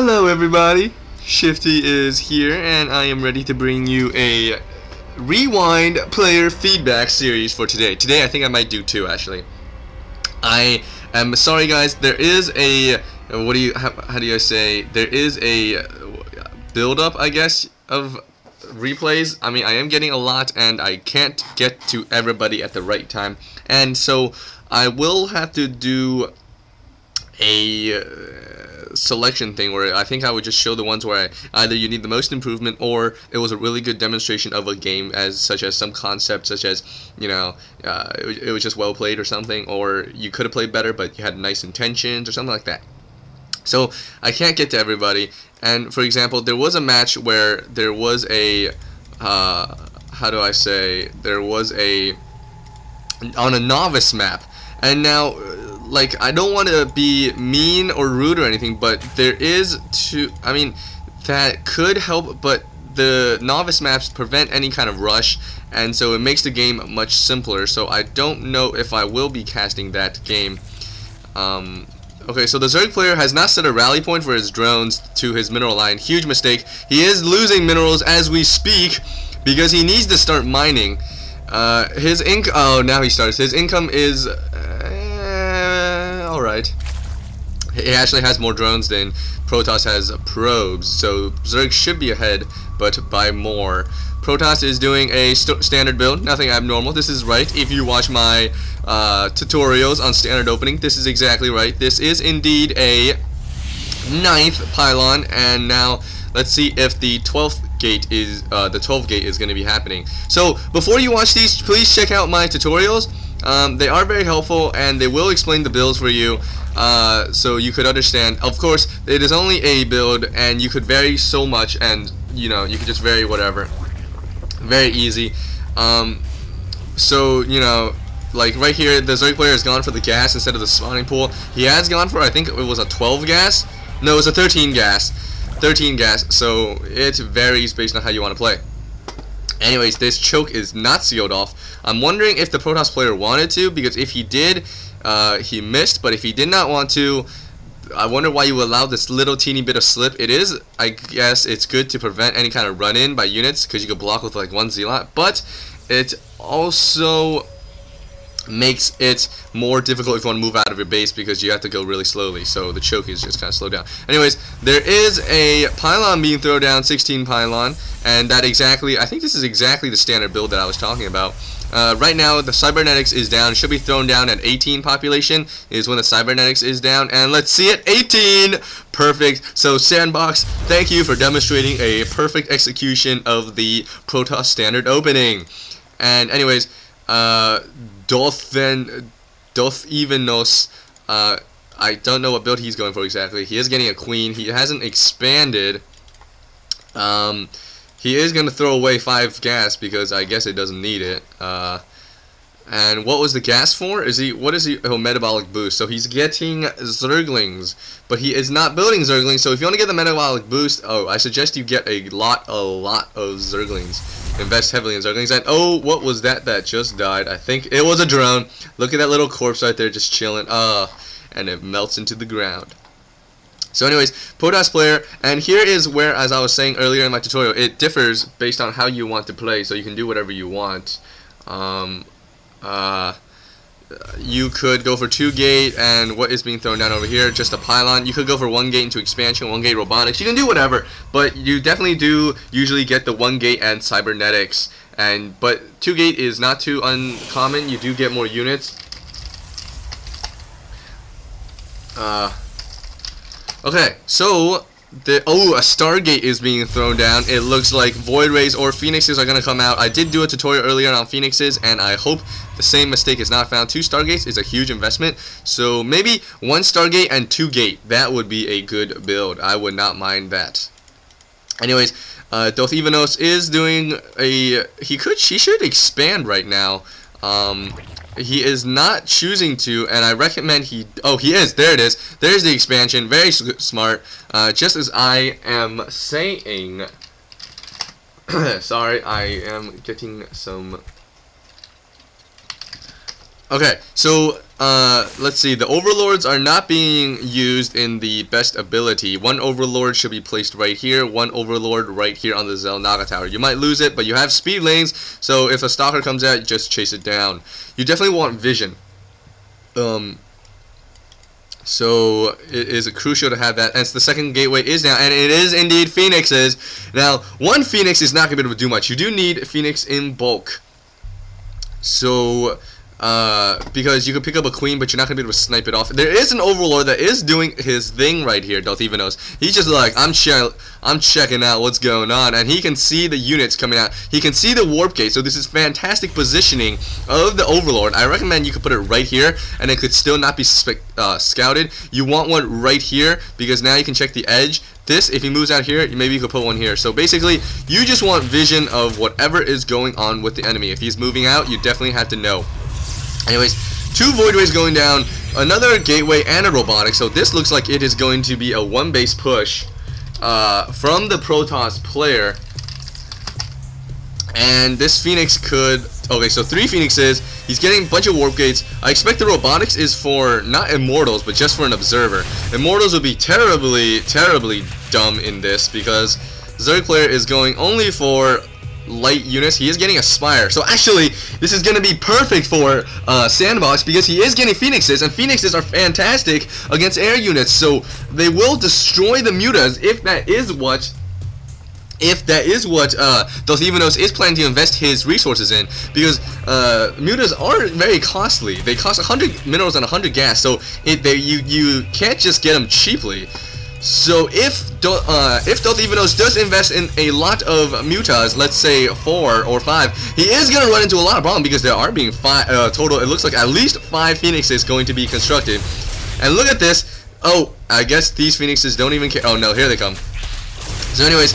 Hello everybody, Shifty is here and I am ready to bring you a rewind player feedback series for today. Today I think I might do two actually. I am sorry guys, there is a, how do I say, there is a build up I guess of replays. I mean I am getting a lot and I can't get to everybody at the right time, and so I will have to do a selection thing where I think I would just show the ones where either you need the most improvement or it was a really good demonstration of a game, such as some concept, such as, you know, it was just well played or something, or you could have played better but you had nice intentions or something like that. So I can't get to everybody, and for example there was a match where there was a how do I say, there was a on a novice map, and now like I don't want to be mean or rude or anything, but there is I mean that could help, but the novice maps prevent any kind of rush, and so it makes the game much simpler. So I don't know if I will be casting that game. Okay, so the Zerg player has not set a rally point for his drones to his mineral line. Huge mistake. He is losing minerals as we speak because he needs to start mining. His income, oh, now he starts. His income is alright. He actually has more drones than Protoss has probes, so Zerg should be ahead, but by more. Protoss is doing a standard build, nothing abnormal. This is right. If you watch my tutorials on standard opening, this is exactly right. This is indeed a 9th pylon, and now let's see if the 12th gate is going to be happening. So before you watch these, please check out my tutorials. They are very helpful and they will explain the builds for you, so you could understand. Of course, it is only a build and you could vary so much, and you know, you could just vary whatever. Very easy. So you know, like right here, the Zerg player has gone for the gas instead of the spawning pool. He has gone for, I think it was a 12 gas. No, it was a 13 gas. 13 gas. So it varies based on how you want to play. Anyways, this choke is not sealed off. I'm wondering if the Protoss player wanted to, because if he did, he missed. But if he did not want to, I wonder why you allow this little teeny bit of slip. It is, I guess, it's good to prevent any kind of run-in by units, because you could block with like one zealot. But it also makes it more difficult if you want to move out of your base, because you have to go really slowly, so the choke is just kind of slowed down. Anyways, there is a pylon being thrown down, 16 pylon, and that exactly, I think this is exactly the standard build that I was talking about. Right now the cybernetics is down, should be thrown down at 18 population is when the cybernetics is down, and let's see it, 18! Perfect. So Sandbox, thank you for demonstrating a perfect execution of the Protoss standard opening. And anyways, Dothevenos, I don't know what build he's going for exactly. He is getting a queen. He hasn't expanded. He is going to throw away 5 gas because I guess it doesn't need it. And what was the gas for? What is he? Oh, metabolic boost. So he's getting Zerglings, but he is not building Zerglings. So if you want to get the metabolic boost, oh, I suggest you get a lot of Zerglings. Invest heavily in Zerglings. And oh, what was that just died? I think it was a drone. Look at that little corpse right there just chilling. And it melts into the ground. So anyways, Protoss player, and here is where, as I was saying earlier in my tutorial, it differs based on how you want to play, so you can do whatever you want. You could go for 2 gate, and what is being thrown down over here, just a pylon. You could go for 1 gate into expansion, 1 gate robotics. You can do whatever, but you definitely do usually get the 1 gate and cybernetics. But 2 gate is not too uncommon. You do get more units. Okay, so a Stargate is being thrown down. It looks like Void Rays or Phoenixes are going to come out. I did do a tutorial earlier on Phoenixes, and I hope the same mistake is not found. 2 Stargates is a huge investment, so maybe 1 Stargate and 2 Gate. That would be a good build. I would not mind that. Anyways, Dothevenos is doing a... He should expand right now. He is not choosing to, and I recommend he... Oh, he is. There it is. There's the expansion. Very smart. Just as I am saying... Sorry, I am getting some... Okay, so let's see. The overlords are not being used in the best ability. One overlord should be placed right here. One overlord right here on the Zelnaga tower. You might lose it, but you have speed lanes. So if a stalker comes out, just chase it down. You definitely want vision. So it is crucial to have that. And the second gateway is now, and it is indeed Phoenixes. Now, one Phoenix is not going to be able to do much. You do need Phoenix in bulk. So because you can pick up a queen, but you're not gonna be able to snipe it off. There is an overlord that is doing his thing right here, Dothevenos. He's just like, I'm checking out what's going on, and he can see the units coming out. He can see the warp gate, so this is fantastic positioning of the overlord. I recommend you could put it right here, and it could still not be scouted. You want one right here, because now you can check the edge. This, if he moves out here, maybe you could put one here. So basically, you just want vision of whatever is going on with the enemy. If he's moving out, you definitely have to know. Anyways, 2 voidways going down, another gateway and a robotic. So this looks like it is going to be a 1-base push from the Protoss player. And this Phoenix could... Okay, so 3 Phoenixes. He's getting a bunch of warp gates. I expect the robotics is for not immortals, but just for an observer. Immortals would be terribly, terribly dumb in this, because Zerg player is going only for light units. He is getting a Spire. So actually, this is going to be perfect for Sandbox, because he is getting Phoenixes, and Phoenixes are fantastic against air units. So they will destroy the mutas if that is what Dothevenos is planning to invest his resources in, because mutas are very costly. They cost 100 minerals and 100 gas, so you can't just get them cheaply. So if Dothevenos does invest in a lot of mutas, let's say 4 or 5, he is going to run into a lot of problems, because there are being 5 total. It looks like at least 5 Phoenixes going to be constructed. And look at this. Oh, I guess these Phoenixes don't even care. Oh no, here they come. So anyways,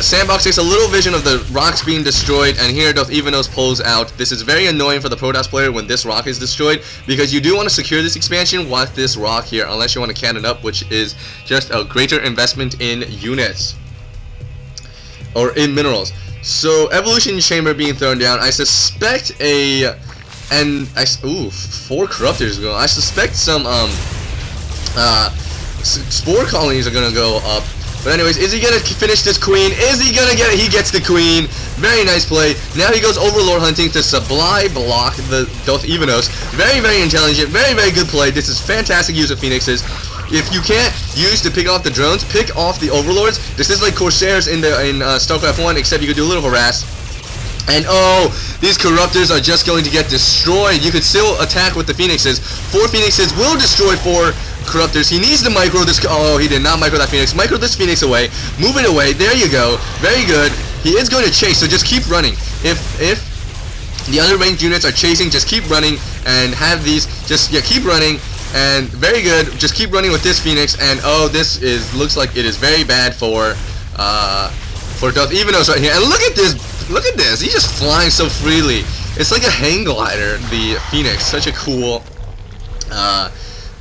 Sandbox takes a little vision of the rocks being destroyed, and here Dothevenos pulls out. This is very annoying for the Protoss player when this rock is destroyed, because you do want to secure this expansion with this rock here, unless you want to cannon up, which is just a greater investment in units or in minerals. So evolution chamber being thrown down. I suspect ooh, 4 corruptors go. I suspect some spore colonies are gonna go up. But anyways, is he gonna finish this queen? Is he gonna get it? He gets the queen. Very nice play. Now he goes overlord hunting to supply block the Dothevenos. Very, very intelligent. Very, very good play. This is fantastic use of Phoenixes. If you can't use to pick off the drones, pick off the overlords. This is like Corsairs in StarCraft 1, except you could do a little harass. And oh, these corruptors are just going to get destroyed. You could still attack with the Phoenixes. 4 Phoenixes will destroy 4 corruptors. He needs to micro this. Oh, he did not micro that Phoenix. Micro this Phoenix away. Move it away. There you go. Very good. He is going to chase, so just keep running. If the other ranged units are chasing, just keep running and have these. Just keep running. And very good. Just keep running with this Phoenix. And oh, this looks like it is very bad for Dothevenos right here. And look at this. Look at this. He's just flying so freely. It's like a hang glider, the Phoenix. Such a cool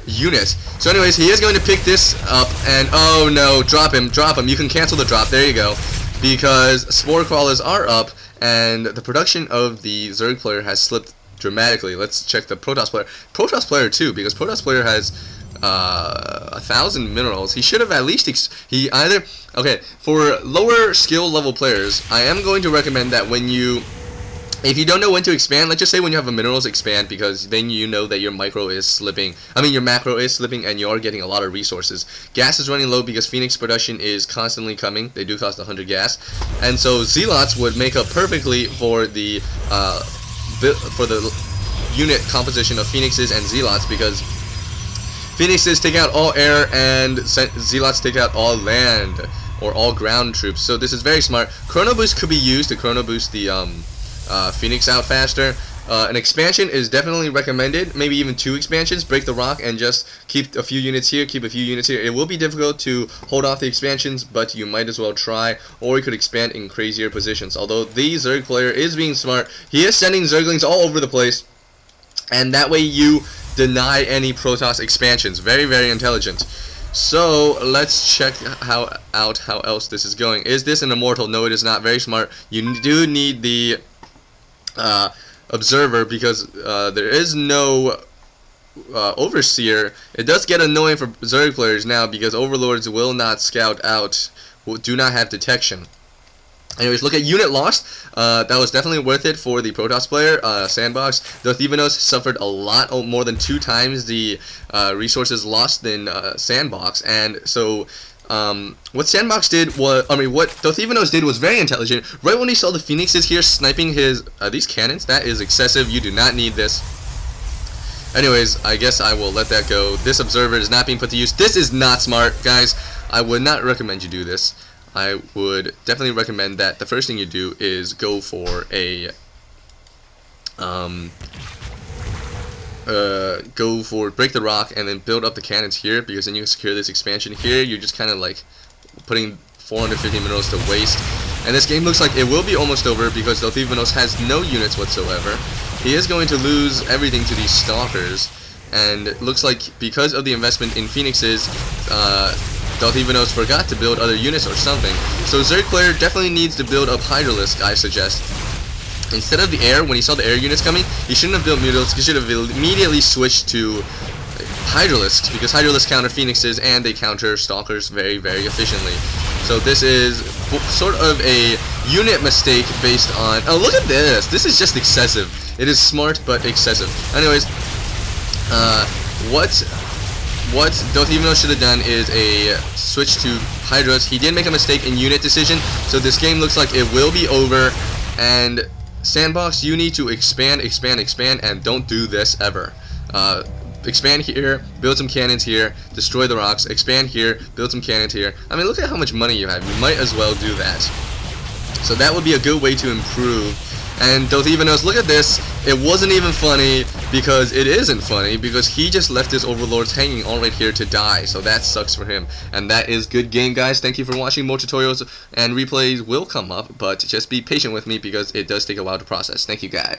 unit. So anyways, he is going to pick this up, and oh no, drop him. You can cancel the drop. There you go. Because spore crawlers are up, and the production of the Zerg player has slipped dramatically. Let's check the Protoss player. Protoss player too, because Protoss player has 1,000 minerals. He should have at least okay, for lower skill level players, I am going to recommend that if you don't know when to expand, let's just say when you have a minerals, expand, because then you know that your macro is slipping, and you are getting a lot of resources. Gas is running low because Phoenix production is constantly coming. They do cost 100 gas, and so Zealots would make up perfectly for the unit composition of Phoenixes and Zealots, because Phoenixes take out all air and Zealots take out all land or all ground troops. So this is very smart. Chrono Boost could be used to Chrono Boost the Phoenix out faster. An expansion is definitely recommended. Maybe even 2 expansions. Break the rock and just keep a few units here, keep a few units here. It will be difficult to hold off the expansions, but you might as well try. Or you could expand in crazier positions. Although the Zerg player is being smart. He is sending Zerglings all over the place. And that way you deny any Protoss expansions. Very, very intelligent. So let's check out how else this is going. Is this an immortal? No, it is not. Very smart. You do need the observer because there is no overseer. It does get annoying for Zerg players now because overlords will not scout out, do not have detection. Anyways, look at unit lost. That was definitely worth it for the Protoss player. Sandbox. Dothevenos suffered a lot, more than 2 times the resources lost than Sandbox. And so what Sandbox did was, what Dothevenos did was very intelligent. Right when he saw the Phoenixes here sniping his these cannons, that is excessive. You do not need this. Anyways, I guess I will let that go. This observer is not being put to use. This is not smart, guys. I would not recommend you do this. I would definitely recommend that the first thing you do is go for a break the rock and then build up the cannons here, because then you can secure this expansion here. You're just kind of like putting 450 minerals to waste. And this game looks like it will be almost over because Dothevenos has no units whatsoever. He is going to lose everything to these stalkers, and it looks like because of the investment in Phoenixes, Dothevenos forgot to build other units or something. So Zerg player definitely needs to build up Hydralisk, I suggest. Instead of the air, when he saw the air units coming, he shouldn't have built Mutalisks. He should have immediately switched to Hydralisks, because Hydralisks counter Phoenixes and they counter Stalkers very, very efficiently. So this is sort of a unit mistake based on... Oh, look at this! This is just excessive. It is smart, but excessive. Anyways, what Dothevenos should have done is a switch to Hydras. He did make a mistake in unit decision, so this game looks like it will be over. And Sandbox, you need to expand, and don't do this ever. Expand here, build some cannons here, destroy the rocks, expand here, build some cannons here. I mean, look at how much money you have. You might as well do that. So that would be a good way to improve. And Dothevenos, look at this. It wasn't even funny, because it isn't funny, because he just left his overlords hanging all right here to die. So that sucks for him. And that is good game, guys. Thank you for watching. More tutorials and replays will come up, but just be patient with me because it does take a while to process. Thank you, guys.